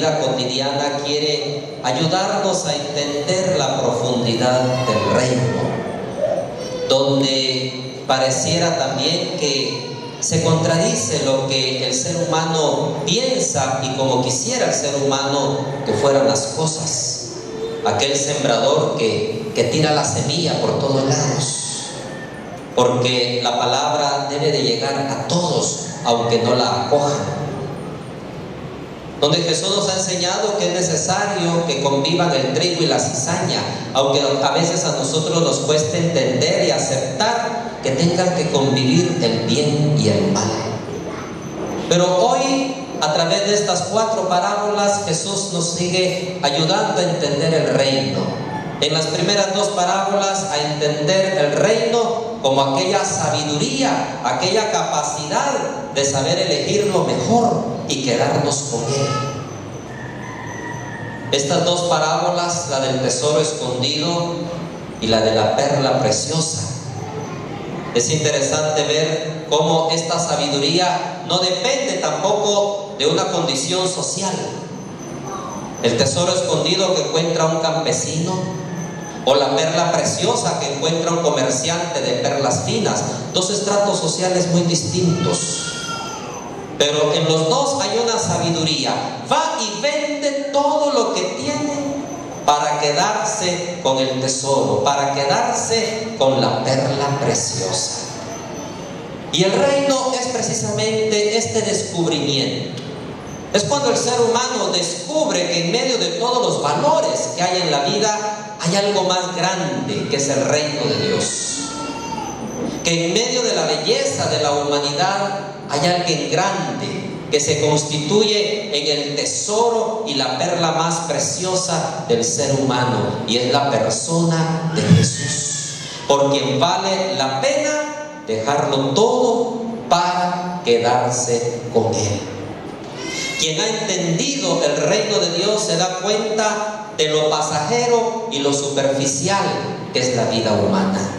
vida cotidiana quiere ayudarnos a entender la profundidad del reino, donde pareciera también que se contradice lo que el ser humano piensa y como quisiera el ser humano que fueran las cosas. Aquel sembrador que tira la semilla por todos lados, porque la palabra debe de llegar a todos, aunque no la acojan. Donde Jesús nos ha enseñado que es necesario que convivan el trigo y la cizaña, aunque a veces a nosotros nos cuesta entender y aceptar que tengan que convivir el bien y el mal. Pero hoy, a través de estas 4 parábolas, Jesús nos sigue ayudando a entender el reino. En las primeras 2 parábolas, a entender el reino como aquella sabiduría, aquella capacidad de saber elegir lo mejor y quedarnos con él. Estas 2 parábolas, la del tesoro escondido y la de la perla preciosa, es interesante ver cómo esta sabiduría no depende tampoco de una condición social. El tesoro escondido que encuentra un campesino, o la perla preciosa que encuentra un comerciante de perlas finas, 2 estratos sociales muy distintos. Pero en los 2 hay una sabiduría. Va y vende todo lo que tiene para quedarse con el tesoro, para quedarse con la perla preciosa. Y el reino es precisamente este descubrimiento. Es cuando el ser humano descubre que en medio de todos los valores que hay en la vida, hay algo más grande que es el reino de Dios. Que en medio de la belleza de la humanidad hay alguien grande que se constituye en el tesoro y la perla más preciosa del ser humano, y es la persona de Jesús, por quien vale la pena dejarlo todo para quedarse con él. Quien ha entendido el reino de Dios se da cuenta de lo pasajero y lo superficial que es la vida humana.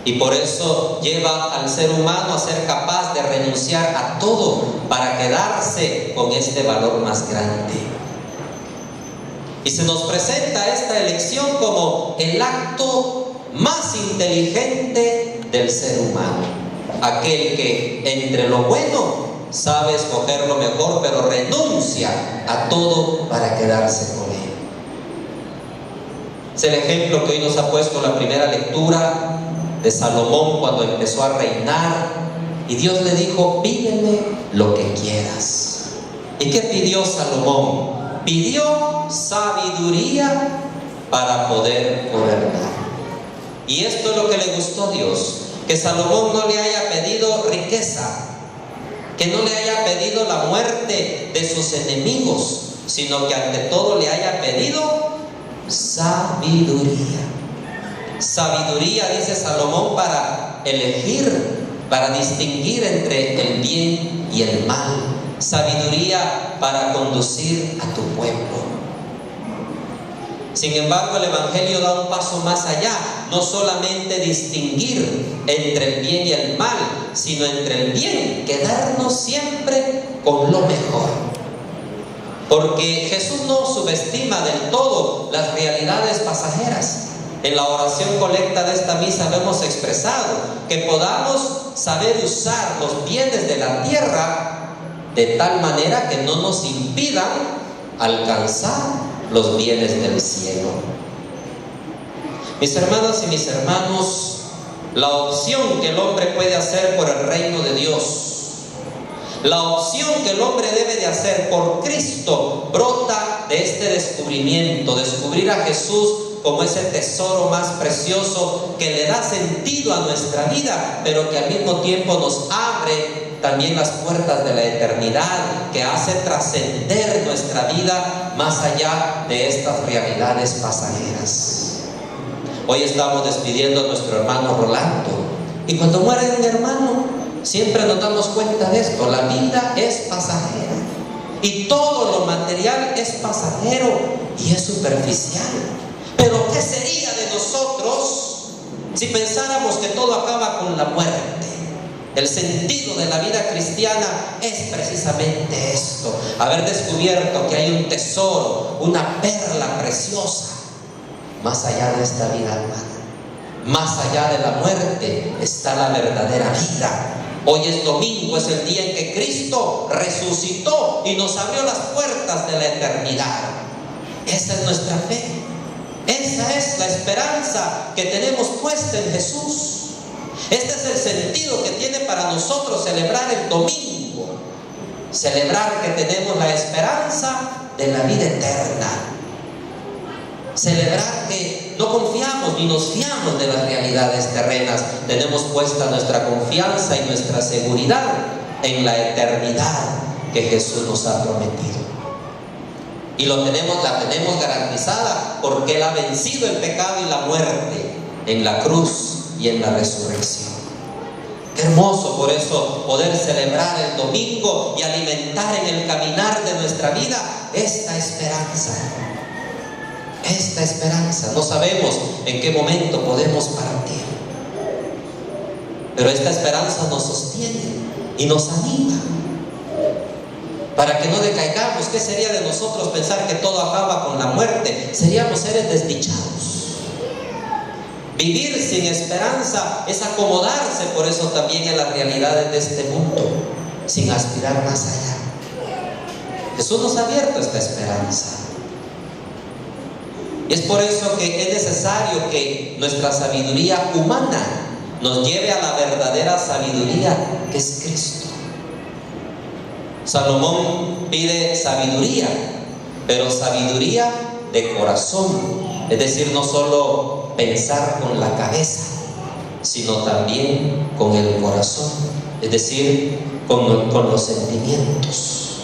Y por eso lleva al ser humano a ser capaz de renunciar a todo para quedarse con este valor más grande. Y se nos presenta esta elección como el acto más inteligente del ser humano. Aquel que entre lo bueno sabe escoger lo mejor, pero renuncia a todo para quedarse con él. Es el ejemplo que hoy nos ha puesto la primera lectura de Salomón cuando empezó a reinar, y Dios le dijo: pídeme lo que quieras. ¿Y qué pidió Salomón? Pidió sabiduría para poder gobernar. Y esto es lo que le gustó a Dios, que Salomón no le haya pedido riqueza, que no le haya pedido la muerte de sus enemigos, sino que ante todo le haya pedido sabiduría. Sabiduría, dice Salomón, para elegir, para distinguir entre el bien y el mal. Sabiduría para conducir a tu pueblo. Sin embargo, el Evangelio da un paso más allá. No solamente distinguir entre el bien y el mal, sino entre el bien, quedarnos siempre con lo mejor. Porque Jesús no subestima del todo las realidades pasajeras. En la oración colecta de esta misa lo hemos expresado, que podamos saber usar los bienes de la tierra de tal manera que no nos impidan alcanzar los bienes del cielo. Mis hermanas y mis hermanos, la opción que el hombre puede hacer por el reino de Dios, la opción que el hombre debe de hacer por Cristo, brota de este descubrimiento, descubrir a Jesús como ese tesoro más precioso que le da sentido a nuestra vida, pero que al mismo tiempo nos abre también las puertas de la eternidad, que hace trascender nuestra vida más allá de estas realidades pasajeras. Hoy estamos despidiendo a nuestro hermano Rolando, y cuando muere un hermano siempre nos damos cuenta de esto: la vida es pasajera y todo lo material es pasajero y es superficial. Pero ¿qué sería de nosotros si pensáramos que todo acaba con la muerte? El sentido de la vida cristiana es precisamente esto: haber descubierto que hay un tesoro, una perla preciosa, más allá de esta vida humana. Más allá de la muerte está la verdadera vida. Hoy es domingo, es el día en que Cristo resucitó y nos abrió las puertas de la eternidad. Esa es nuestra fe. Esa es la esperanza que tenemos puesta en Jesús. Este es el sentido que tiene para nosotros celebrar el domingo. Celebrar que tenemos la esperanza de la vida eterna. Celebrar que no confiamos ni nos fiamos de las realidades terrenas. Tenemos puesta nuestra confianza y nuestra seguridad en la eternidad que Jesús nos ha prometido. Y la tenemos garantizada porque Él ha vencido el pecado y la muerte en la cruz y en la resurrección. Qué hermoso por eso poder celebrar el domingo y alimentar en el caminar de nuestra vida esta esperanza. Esta esperanza. No sabemos en qué momento podemos partir, pero esta esperanza nos sostiene y nos anima para que no decaigamos. ¿Qué sería de nosotros pensar que todo acaba con la muerte? Seríamos seres desdichados. Vivir sin esperanza es acomodarse, por eso también, en las realidades de este mundo, sin aspirar más allá. Jesús nos ha abierto esta esperanza. Y es por eso que es necesario que nuestra sabiduría humana nos lleve a la verdadera sabiduría, que es Cristo. Salomón pide sabiduría, pero sabiduría de corazón. Es decir, no solo pensar con la cabeza, sino también con el corazón. Es decir, con los sentimientos.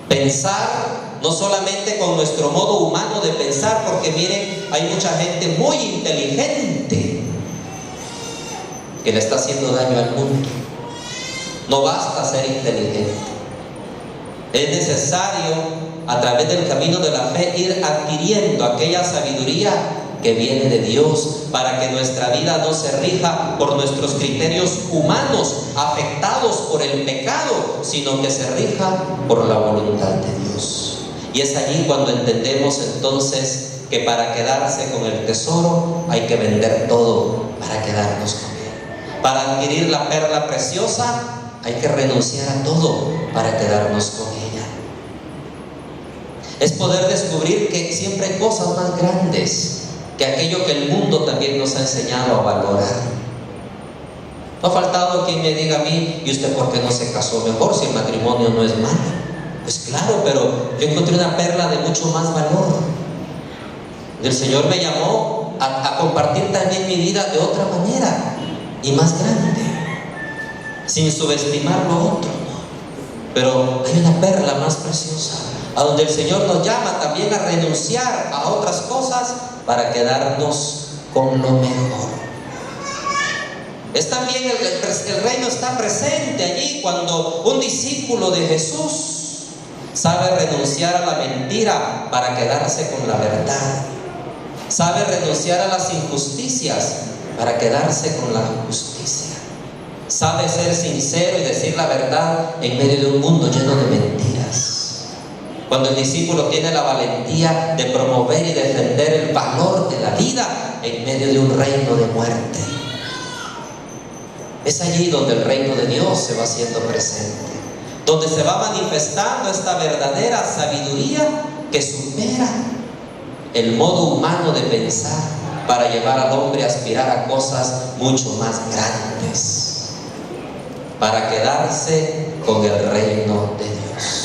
Pensar no solamente con nuestro modo humano de pensar, porque miren, hay mucha gente muy inteligente que le está haciendo daño al mundo. No basta ser inteligente. Es necesario, a través del camino de la fe, ir adquiriendo aquella sabiduría que viene de Dios, para que nuestra vida no se rija por nuestros criterios humanos afectados por el pecado, sino que se rija por la voluntad de Dios. Y es allí cuando entendemos entonces que para quedarse con el tesoro hay que vender todo para quedarnos con él. Para adquirir la perla preciosa hay que renunciar a todo para quedarnos con ella. Es poder descubrir que siempre hay cosas más grandes que aquello que el mundo también nos ha enseñado a valorar. No ha faltado quien me diga a mí: ¿y usted por qué no se casó mejor si el matrimonio no es malo? Pues claro, pero yo encontré una perla de mucho más valor. El Señor me llamó a compartir también mi vida de otra manera y más grande, sin subestimar lo otro. Pero hay una perla más preciosa, a donde el Señor nos llama también a renunciar a otras cosas para quedarnos con lo mejor. Es también el reino está presente allí cuando un discípulo de Jesús sabe renunciar a la mentira para quedarse con la verdad. Sabe renunciar a las injusticias para quedarse con la justicia. Sabe ser sincero y decir la verdad en medio de un mundo lleno de mentiras. Cuando el discípulo tiene la valentía de promover y defender el valor de la vida en medio de un reino de muerte. Es allí donde el reino de Dios se va haciendo presente, donde se va manifestando esta verdadera sabiduría que supera el modo humano de pensar para llevar al hombre a aspirar a cosas mucho más grandes, para quedarse con el reino de Dios.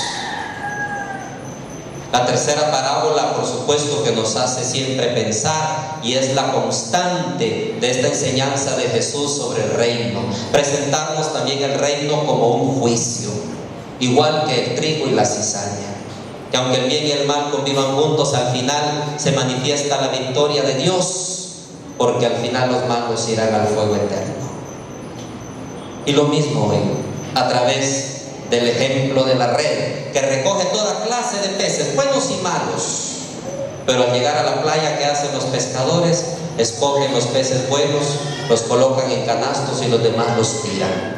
La tercera parábola, por supuesto, que nos hace siempre pensar, y es la constante de esta enseñanza de Jesús sobre el reino, presentarnos también el reino como un juicio, igual que el trigo y la cizaña, que aunque el bien y el mal convivan juntos, al final se manifiesta la victoria de Dios, porque al final los malos irán al fuego eterno. Y lo mismo hoy, a través del ejemplo de la red, que recoge toda clase de peces, buenos y malos, pero al llegar a la playa, ¿qué hacen los pescadores? escogen los peces buenos, los colocan en canastos y los demás los tiran.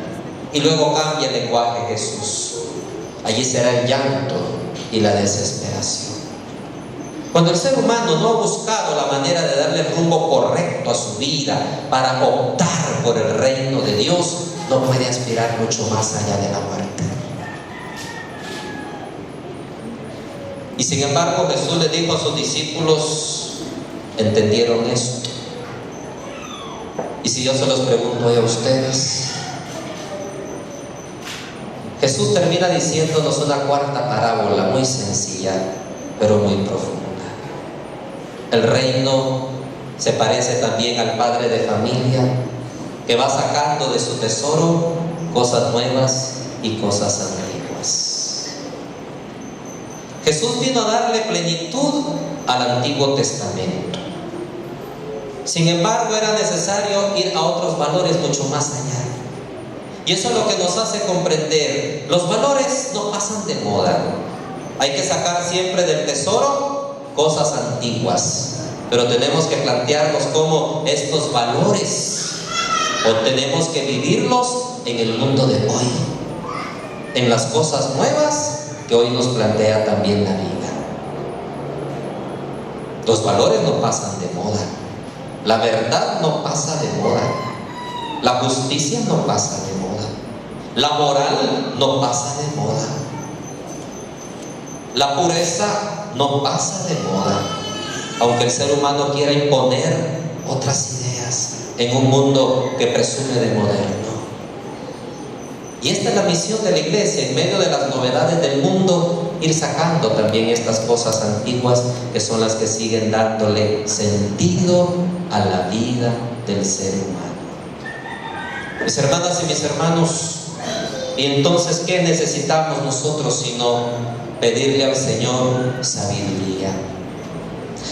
Y luego cambia el lenguaje Jesús. Allí será el llanto y la desesperación. Cuando el ser humano no ha buscado la manera de darle el rumbo correcto a su vida para optar por el reino de Dios, no puede aspirar mucho más allá de la muerte. Y sin embargo Jesús le dijo a sus discípulos, ¿entendieron esto? Y si yo se los pregunto hoy a ustedes, Jesús termina diciéndonos una cuarta parábola muy sencilla, pero muy profunda. El reino se parece también al padre de familia que va sacando de su tesoro cosas nuevas y cosas antiguas. Jesús vino a darle plenitud al Antiguo Testamento. Sin embargo, era necesario ir a otros valores mucho más allá. Y eso es lo que nos hace comprender. Los valores no pasan de moda. Hay que sacar siempre del tesoro cosas antiguas. Pero tenemos que plantearnos cómo estos valores o tenemos que vivirlos en el mundo de hoy, en las cosas nuevas que hoy nos plantea también la vida. Los valores no pasan de moda. La verdad no pasa de moda. La justicia no pasa de moda. La moral no pasa de moda. La pureza no pasa de moda. Aunque el ser humano quiera imponer otras ideas en un mundo que presume de moderno. Y esta es la misión de la iglesia, en medio de las novedades del mundo, ir sacando también estas cosas antiguas que son las que siguen dándole sentido a la vida del ser humano. Mis hermanas y mis hermanos, y entonces, ¿qué necesitamos nosotros sino pedirle al Señor sabiduría?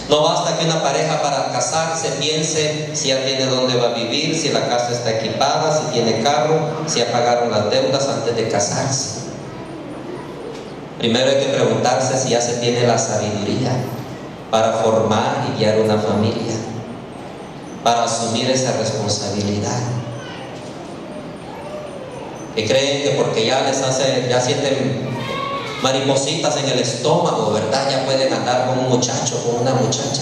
No basta que una pareja para casarse piense si ya tiene dónde va a vivir, si la casa está equipada, si tiene carro, si ya pagaron las deudas antes de casarse. Primero hay que preguntarse si ya se tiene la sabiduría para formar y guiar una familia, para asumir esa responsabilidad. Que creen que porque ya sienten maripositas en el estómago, ¿verdad? Ya pueden andar con un muchacho, con una muchacha.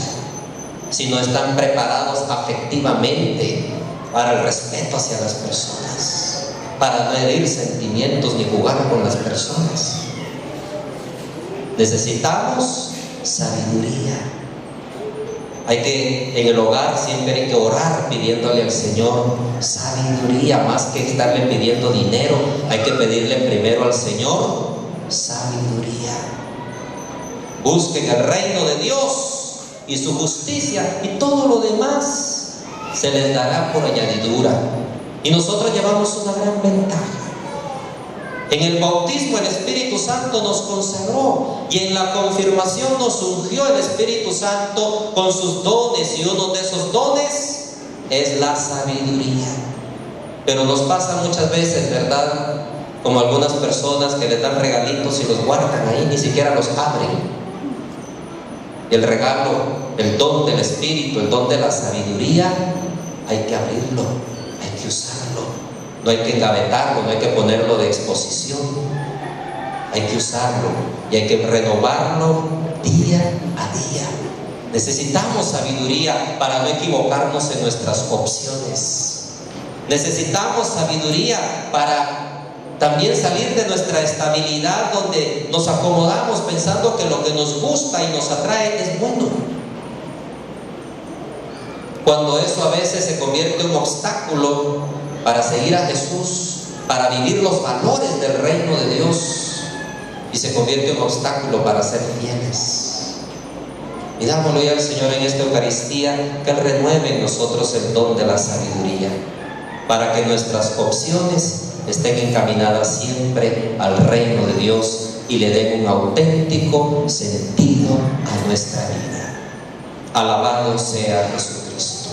Si no están preparados afectivamente para el respeto hacia las personas, para no herir sentimientos ni jugar con las personas. Necesitamos sabiduría. En el hogar siempre hay que orar pidiéndole al Señor sabiduría, más que estarle pidiendo dinero. Hay que pedirle primero al Señor sabiduría. Busquen el reino de Dios y su justicia, y todo lo demás se les dará por añadidura. Y nosotros llevamos una gran ventaja. En el bautismo el Espíritu Santo nos consagró, y en la confirmación nos ungió el Espíritu Santo con sus dones, y uno de esos dones es la sabiduría. Pero nos pasa muchas veces, ¿verdad?, como algunas personas que les dan regalitos y los guardan ahí, ni siquiera los abren. El regalo, el don del Espíritu, el don de la sabiduría, hay que abrirlo, hay que usarlo. No hay que engavetarlo, no hay que ponerlo de exposición. Hay que usarlo y hay que renovarlo día a día. Necesitamos sabiduría para no equivocarnos en nuestras opciones. Necesitamos sabiduría para también salir de nuestra estabilidad, donde nos acomodamos pensando que lo que nos gusta y nos atrae es bueno, cuando eso a veces se convierte en un obstáculo para seguir a Jesús, para vivir los valores del reino de Dios, y se convierte en un obstáculo para ser fieles. Pidámosle hoy al Señor en esta Eucaristía que Él renueve en nosotros el don de la sabiduría, para que nuestras opciones estén encaminadas siempre al reino de Dios y le den un auténtico sentido a nuestra vida. Alabado sea Jesucristo.